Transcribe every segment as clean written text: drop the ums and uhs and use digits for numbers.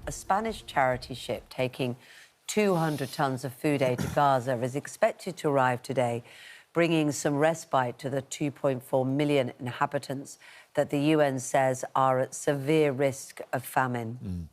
a Spanish charity ship taking 200 tons of food aid to Gaza is expected to arrive today, bringing some respite to the 2.4 million inhabitants that the UN says are at severe risk of famine.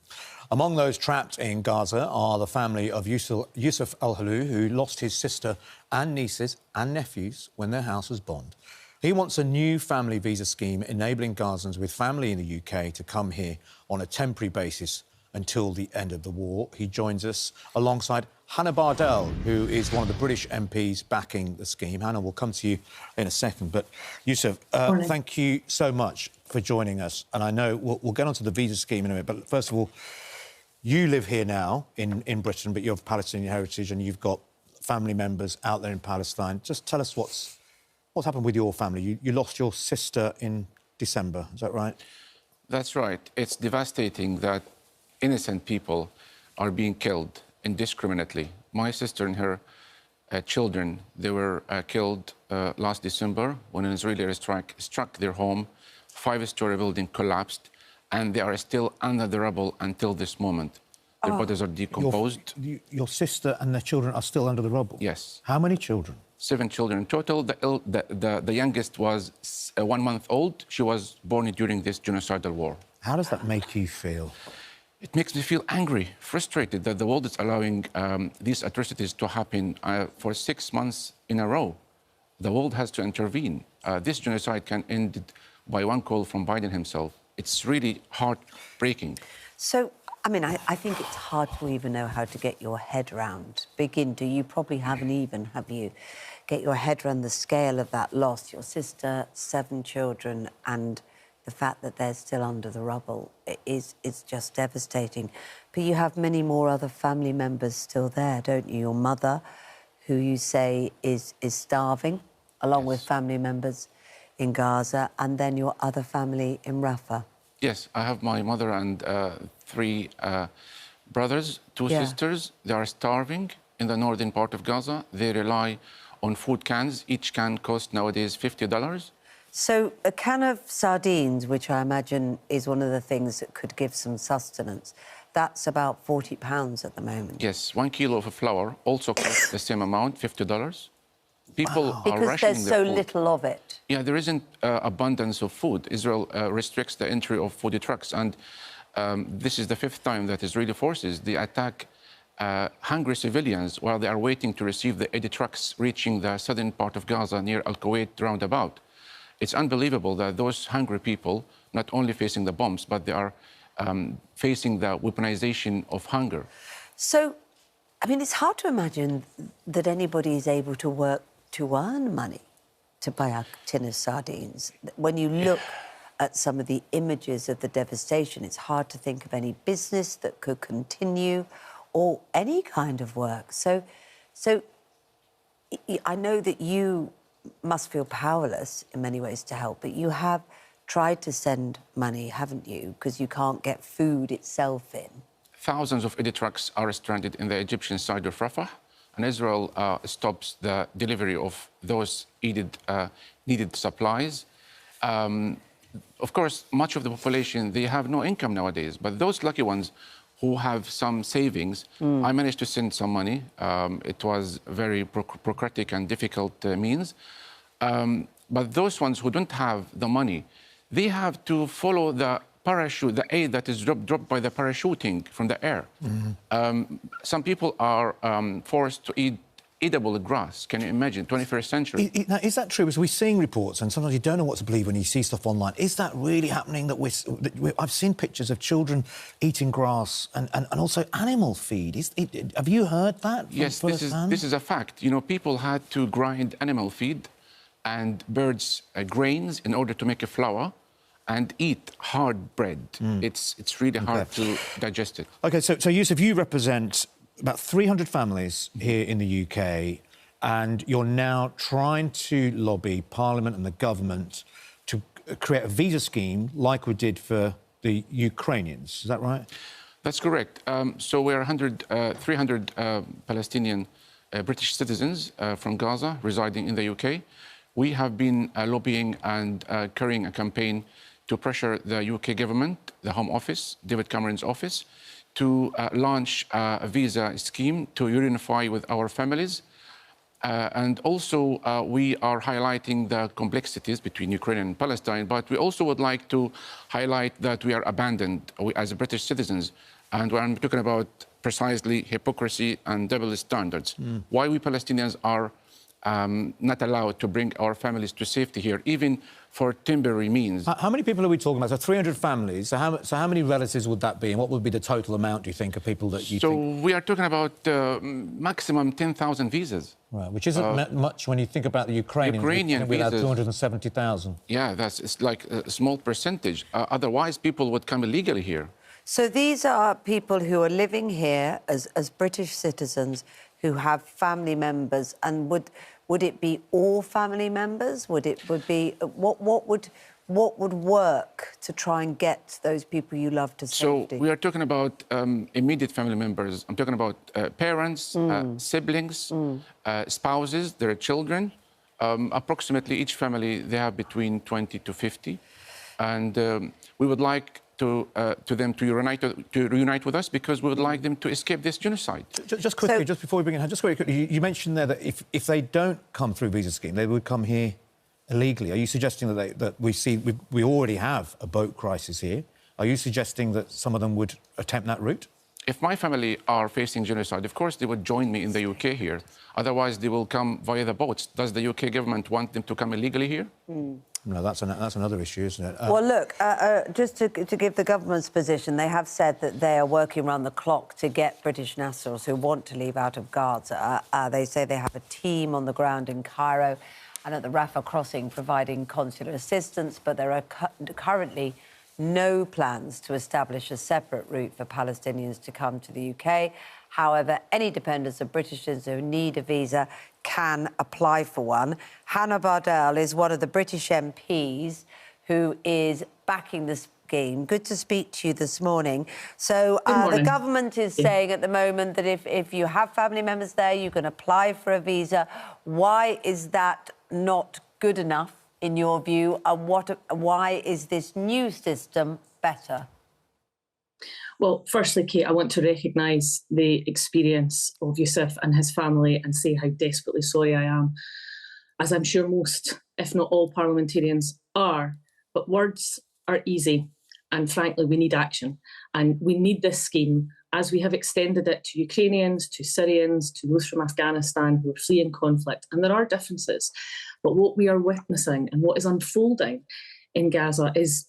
Among those trapped in Gaza are the family of Yousef Alhelou, who lost his sister and nieces and nephews when their house was bombed. He wants a new family visa scheme enabling Gazans with family in the UK to come here on a temporary basis until the end of the war. He joins us alongside Hannah Bardell, who is one of the British MPs backing the scheme. Hannah, we'll come to you in a second. But, Yousef, thank you so much for joining us. And I know we'll get onto the visa scheme in a minute, but first of all, you live here now in Britain, but you have Palestinian heritage and you've got family members out there in Palestine. Just tell us what's happened with your family. You lost your sister in December, is that right? That's right. It's devastating that innocent people are being killed indiscriminately. My sister and her children, they were killed last December when an Israeli airstrike struck their home. 5-story building collapsed, and they are still under the rubble until this moment. Their bodies are decomposed. Your sister and their children are still under the rubble? Yes. How many children? 7 children in total. The youngest was 1 month old. She was born during this genocidal war. How does that make you feel? It makes me feel angry, frustrated that the world is allowing these atrocities to happen for 6 months in a row. The world has to intervene. This genocide can end by one call from Biden himself. It's really heartbreaking. So, I mean, I think it's hard to even know how to get your head around. You probably haven't even, have you? Get your head around the scale of that loss. Your sister, 7 children, and the fact that they're still under the rubble is just devastating. But you have many more other family members still there, don't you? Your mother, who you say is starving, along with family members in Gaza, and then your other family in Rafah. Yes, I have my mother and 3 brothers, 2 sisters. They are starving in the northern part of Gaza. They rely on food cans. Each can costs nowadays $50. So a can of sardines, which I imagine is one of the things that could give some sustenance, that's about £40 at the moment. Yes, 1 kilo of flour also costs the same amount, $50. People are because rationing there's their so food. little of it. Yeah, there isn't abundance of food. Israel restricts the entry of food trucks, and this is the 5th time that Israeli forces they attack hungry civilians while they are waiting to receive the aid trucks reaching the southern part of Gaza near Al-Kuwait roundabout. It's unbelievable that those hungry people not only facing the bombs, but they are facing the weaponization of hunger. So, I mean, it's hard to imagine that anybody is able to work to earn money to buy a tin of sardines. When you look at some of the images of the devastation, it's hard to think of any business that could continue or any kind of work. So I know that you must feel powerless in many ways to help, but you have tried to send money, haven't you? Because you can't get food itself in. Thousands of aid trucks are stranded in the Egyptian side of Rafah, and Israel stops the delivery of those needed supplies. Of course, much of the population, they have no income nowadays, but those lucky ones who have some savings, I managed to send some money. It was very bureaucratic and difficult means. But those ones who don't have the money, they have to follow the parachute, the aid that is dropped by the parachuting from the air. Some people are forced to eat edible grass. Can you imagine? 21st century. Now, is that true? As we're seeing reports, and sometimes you don't know what to believe when you see stuff online, is that really happening? I've seen pictures of children eating grass and also animal feed. Have you heard that? Yes, this is a fact. You know, people had to grind animal feed and birds' grains in order to make a flour and eat hard bread. It's really hard to digest it. OK, so Yousef, you represent about 300 families here in the UK, and you're now trying to lobby Parliament and the government to create a visa scheme like we did for the Ukrainians. Is that right? That's correct. So we're 300 Palestinian British citizens from Gaza residing in the UK. We have been lobbying and carrying a campaign to pressure the UK government, the Home Office, David Cameron's office, to launch a visa scheme to unify with our families. And also, we are highlighting the complexities between Ukraine and Palestine, but we also would like to highlight that we are abandoned as British citizens. And when I'm talking about precisely hypocrisy and double standards, why we Palestinians are not allowed to bring our families to safety here, even for temporary means. How many people are we talking about? So 300 families. So how many relatives would that be? And what would be the total amount, do you think, of people that you think? So we are talking about maximum 10,000 visas. Right, which isn't much when you think about the Ukrainians. Ukrainian we have visas. 270,000. Yeah, it's like a small percentage. Otherwise, people would come illegally here. So these are people who are living here as British citizens who have family members, and would it be all family members? What would work to try and get those people you love to safety? So we are talking about immediate family members. I'm talking about parents, siblings, spouses, their children. Approximately each family, they have between 20 to 50. And we would like them to reunite with us, because we would like them to escape this genocide. Just quickly, just before we bring in, just very quickly, you mentioned there that if they don't come through visa scheme, they would come here illegally. Are you suggesting that we already have a boat crisis here? Are you suggesting that some of them would attempt that route? If my family are facing genocide, of course they would join me in the UK here. Otherwise, they will come via the boats. Does the UK government want them to come illegally here? No, that's another issue, isn't it? Well, look, just to give the government's position, they have said that they are working around the clock to get British nationals who want to leave out of Gaza. They say they have a team on the ground in Cairo and at the Rafah crossing providing consular assistance, but there are currently no plans to establish a separate route for Palestinians to come to the UK. However, any dependents of British citizens who need a visa can apply for one. Hannah Bardell is one of the British MPs who is backing the scheme. Good to speak to you this morning. So the government is saying at the moment that if you have family members there, you can apply for a visa. Why is that not good enough, in your view, and why is this new system better? Well, firstly, Kate, I want to recognise the experience of Yousef and his family and say how desperately sorry I am, as I'm sure most, if not all, parliamentarians are. But words are easy, and frankly, we need action. And we need this scheme, as we have extended it to Ukrainians, to Syrians, to those from Afghanistan who are fleeing conflict. And there are differences. But what we are witnessing and what is unfolding in Gaza is,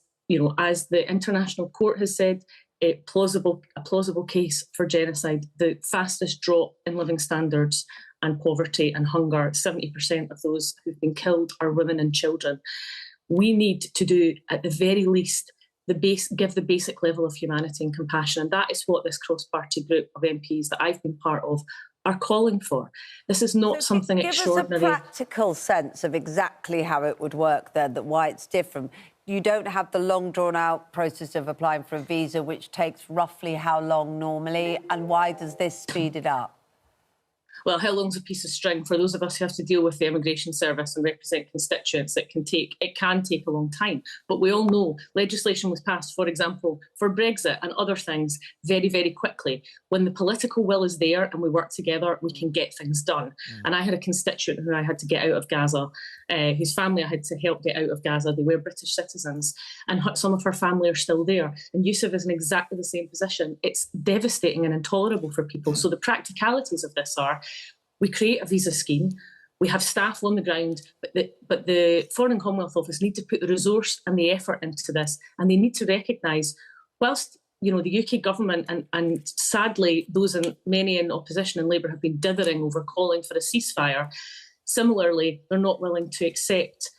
as the International Court has said, a plausible case for genocide, the fastest drop in living standards and poverty and hunger. 70% of those who've been killed are women and children. We need to do, at the very least, give the basic level of humanity and compassion. And that is what this cross-party group of MPs that I've been part of are calling for. This is not something extraordinary. Give us a practical sense of exactly how it would work then, why it's different. You don't have the long drawn-out process of applying for a visa, which takes roughly how long normally, and why does this speed it up? Well, how long's a piece of string? For those of us who have to deal with the immigration service and represent constituents, it can take a long time. But we all know legislation was passed, for example, for Brexit and other things very, very quickly. When the political will is there and we work together, we can get things done. And I had a constituent who I had to get out of Gaza, whose family I had to help get out of Gaza. They were British citizens, and some of her family are still there. And Yousef is in exactly the same position. It's devastating and intolerable for people. So the practicalities of this are, we create a visa scheme, we have staff on the ground, but the Foreign and Commonwealth Office need to put the resource and the effort into this, and they need to recognise, whilst the UK government and sadly many in opposition and Labour have been dithering over calling for a ceasefire, similarly they're not willing to accept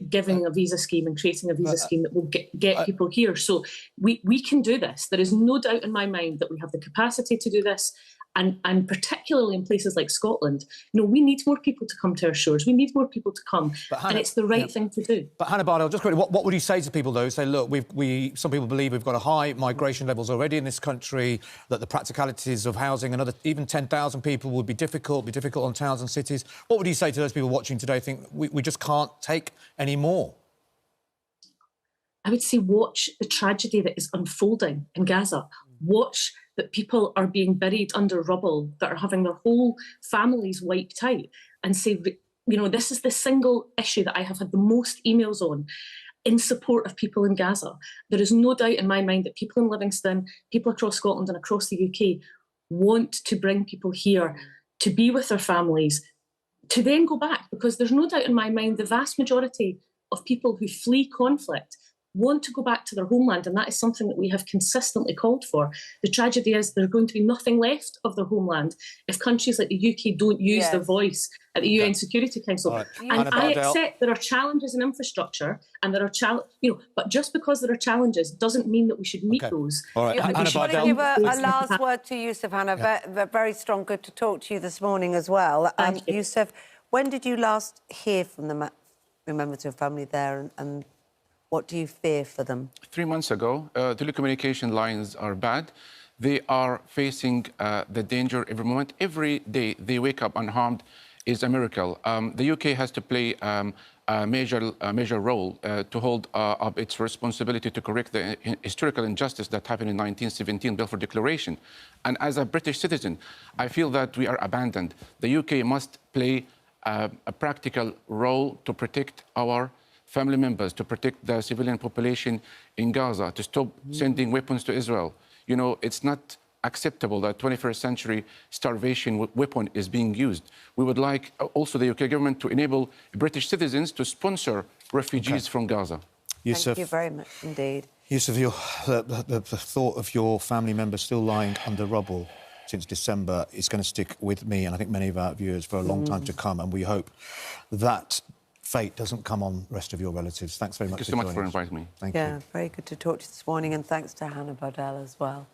giving a visa scheme and creating a visa scheme that will get people here. So we can do this. There is no doubt in my mind that we have the capacity to do this. And particularly in places like Scotland, we need more people to come to our shores. We need more people to come, and it's the right thing to do. But Hannah Bardell, just quickly, what would you say to people, though, who say, look, some people believe we've got a high migration levels already in this country, that the practicalities of housing another even 10,000 people would be difficult on towns and cities. What would you say to those people watching today think we just can't take any more? I would say watch the tragedy that is unfolding in Gaza. Watch that people are being buried under rubble, that are having their whole families wiped out, and say, you know, this is the single issue that I have had the most emails on in support of people in Gaza. There is no doubt in my mind that people in Livingston, people across Scotland and across the UK want to bring people here to be with their families, to then go back, because there's no doubt in my mind the vast majority of people who flee conflict want to go back to their homeland, and that is something that we have consistently called for. The tragedy is there's going to be nothing left of their homeland if countries like the UK don't use their voice at the UN Security Council. Right. And I accept there are challenges in infrastructure, and there are but just because there are challenges doesn't mean that we should meet those. All right. I just want to give a last word to Yousef, Hannah. Very strong. Good to talk to you this morning as well. Yousef, when did you last hear from the members of your family there, and what do you fear for them? 3 months ago, telecommunication lines are bad. They are facing the danger every moment. Every day they wake up unharmed is a miracle. The UK has to play a major role to hold up its responsibility to correct the historical injustice that happened in 1917 Balfour Declaration. And as a British citizen, I feel that we are abandoned. The UK must play a practical role to protect our family members, to protect the civilian population in Gaza, to stop sending weapons to Israel. You know, it's not acceptable that 21st century starvation weapon is being used. We would like also the UK government to enable British citizens to sponsor refugees from Gaza. Yousef, thank you very much indeed. Yousef, the thought of your family members still lying under rubble since December is going to stick with me and I think many of our viewers for a long time to come, and we hope that fate doesn't come on the rest of your relatives. Thanks very much. Thank you so much for inviting me. Thank you. Yeah, very good to talk to you this morning, and thanks to Hannah Bardell as well.